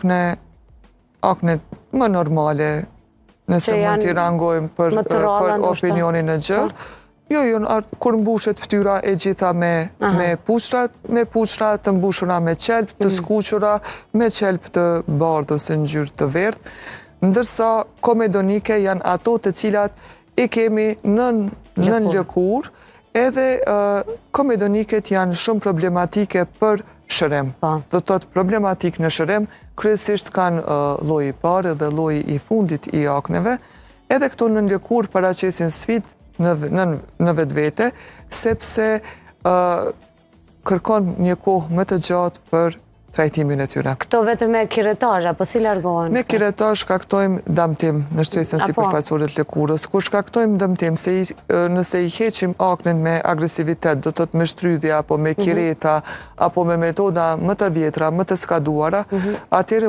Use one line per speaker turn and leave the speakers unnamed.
akne më normale, nëse mund t'i rangojmë për opinionin e gjerë. Jo, kur mbushet ftyra e gjitha me pushra të mbushura me qelp, të skuqura, me qelp të bardhë ose ngjyrë të verdhë, ndërsa komedonike janë ato të cilat i kemi nën lëkurë, edhe komedoniket janë shumë problematike për shërem. Do të thotë problematik në shërem, kryesisht kanë lloji i parë dhe lloji i fundit i akneve, edhe këto nën lëkurë paraqesin sfidë në vetvete, sepse kërkon një kohë më të gjatë për trajtimin e tyre.
Këto vetëm me kiretazh, apo si largohen?
Me kiretazh shkaktojmë dëmtim në shtresën sipërfaqësore të lëkurës, kur shkaktojmë dëmtim, nëse i heqim aknen me agresivitet, do të thotë me shtrydhje, apo me kireta, apo me metoda më të vjetra, më të skaduara, atëherë